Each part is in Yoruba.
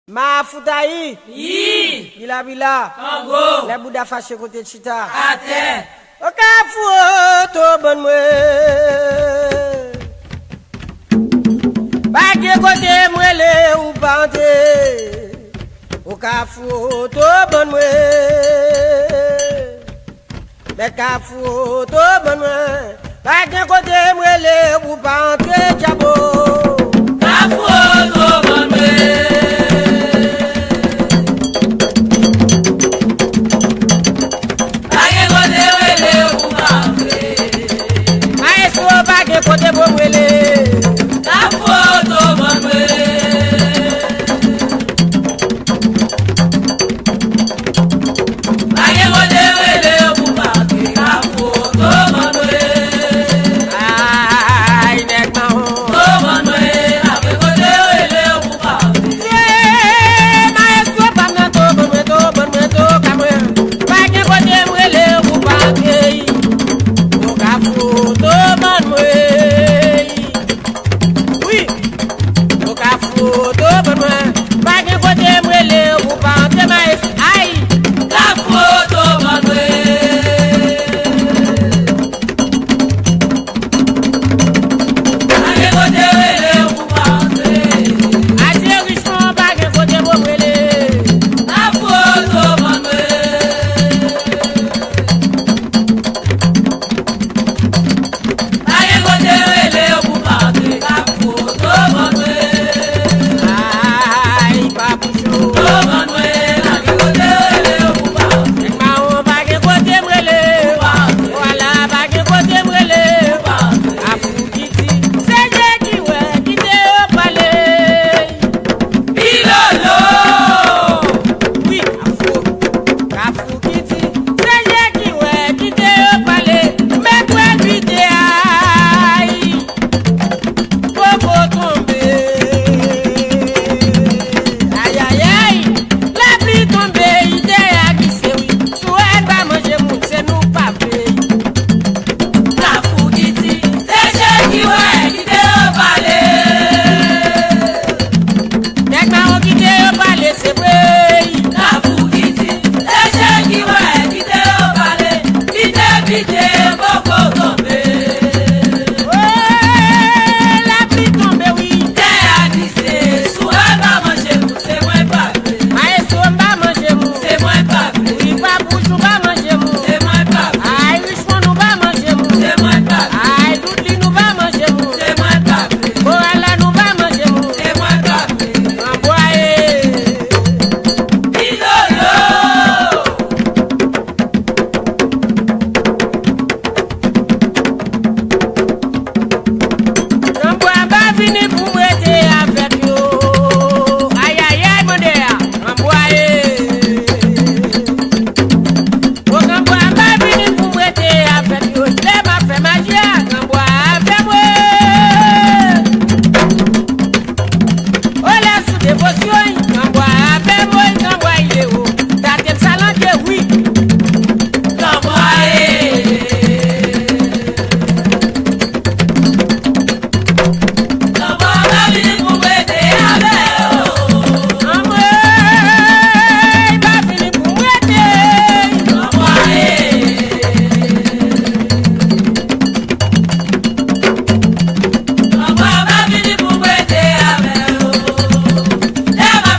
Mafutahi. Yi. Bila. Congo. Les Bouddha fâché côté Chita. À terre. Au cafou, to bon moué. Bagé côté mouélé ou bandé. Au cafou, to bon moué. Les cafou, to bon moué. Bagé côté mouélé ou bandé, diabo. Cafou, to bon moué. Kote bo mwele la foto bon mwele baye kote wele bubake la foto bon mwele ay nek ma ho to bon mwele la kote wele bubake ma eso pamna to bon mwele to kamwe baye kote mwele bubake o ka foto bon mwele Never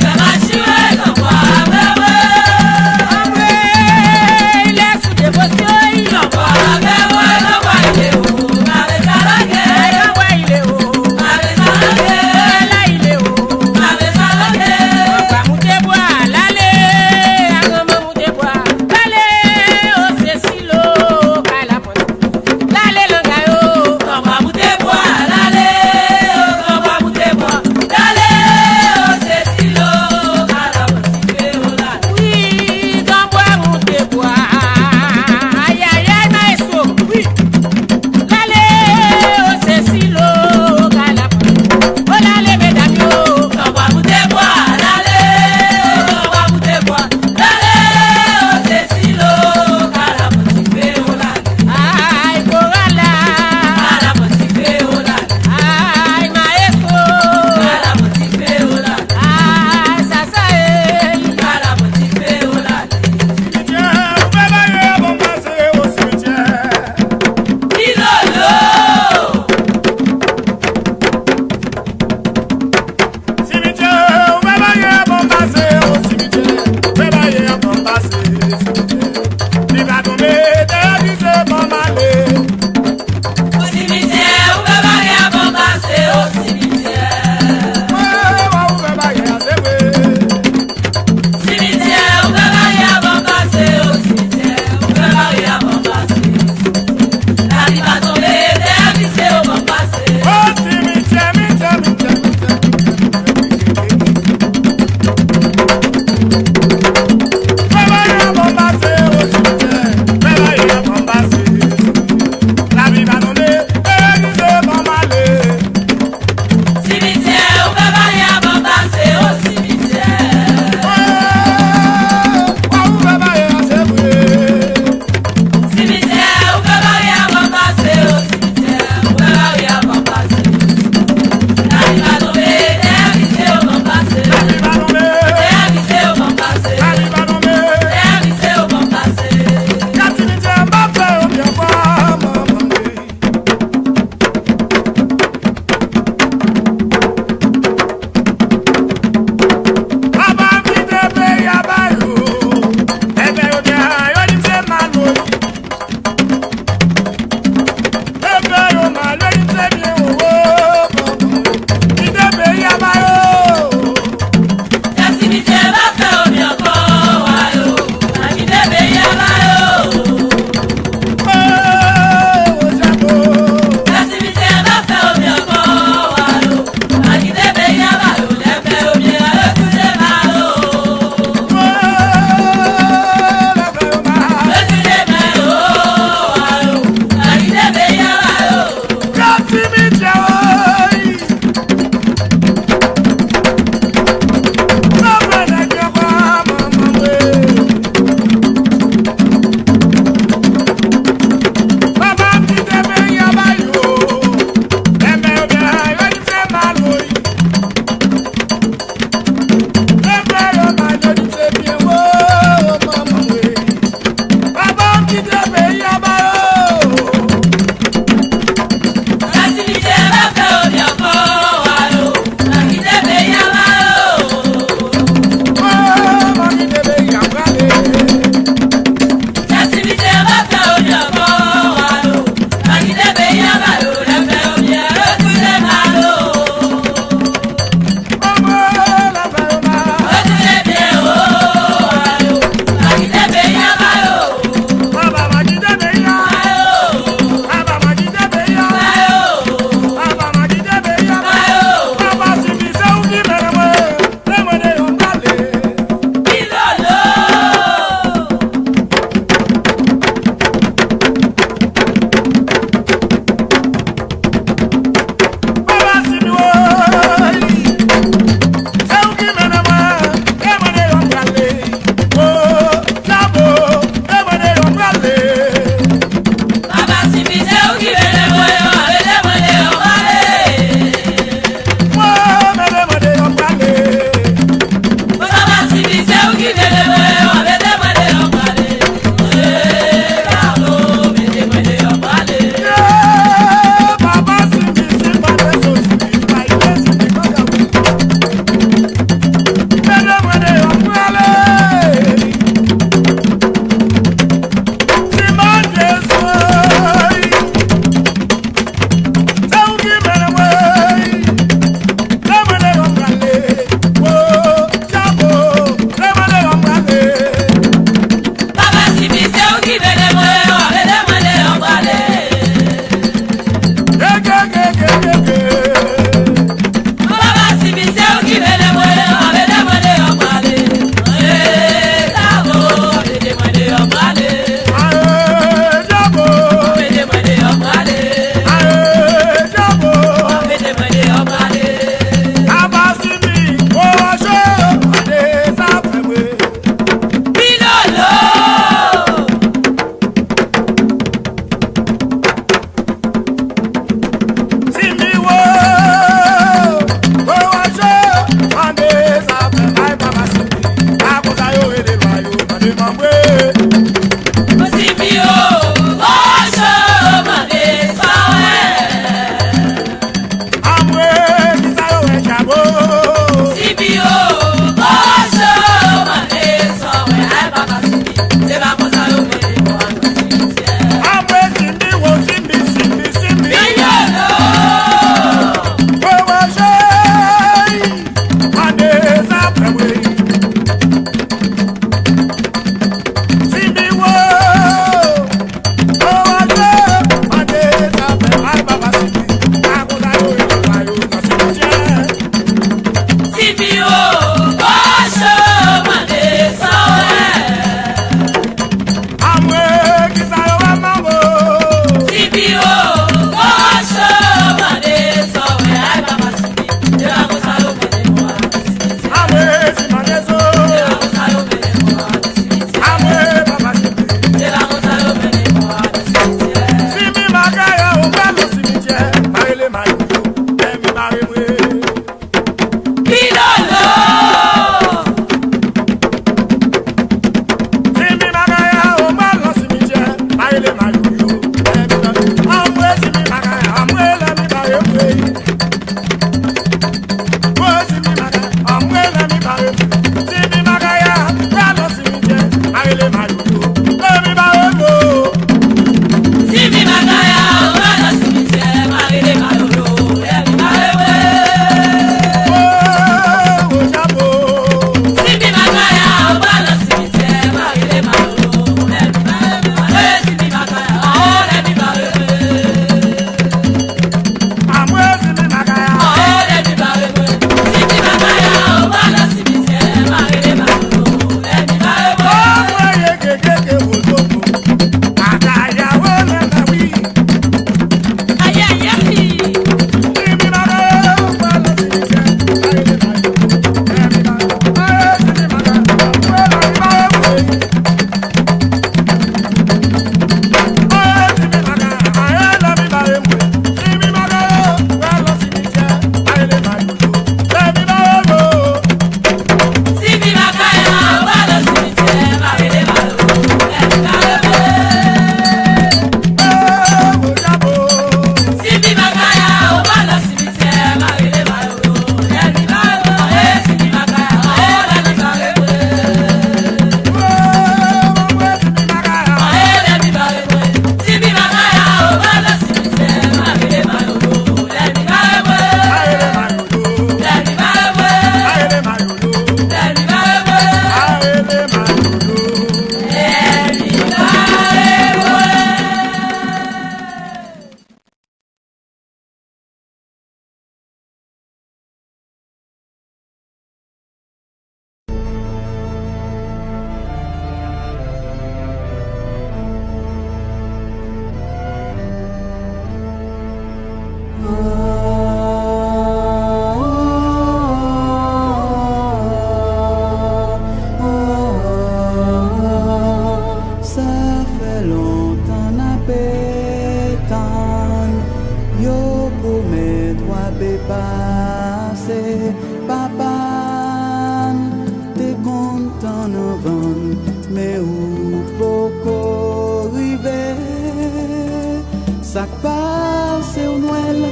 Sak pa se ou Noël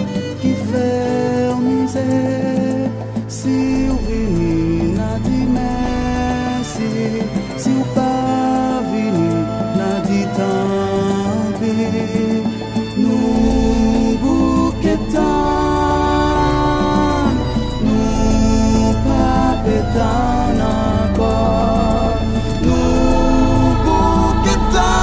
qui fait misère. Si ou vini na di merci, si ou pas vini na di tant pis. Nous bouquetan, nous pas pétan encore. Nous bouquetan.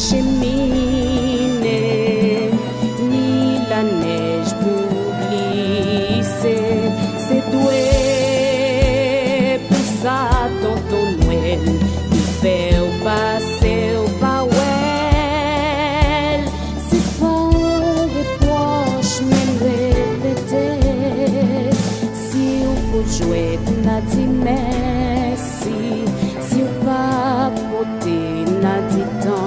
Cheminer, ni la neige pour glisser, c'est doué pour ça tonton Noël qui fait au passer au pawel. C'est pas des poches mais répéter. Si on peut jouer n'a dit merci, si on va porter n'a dit tant.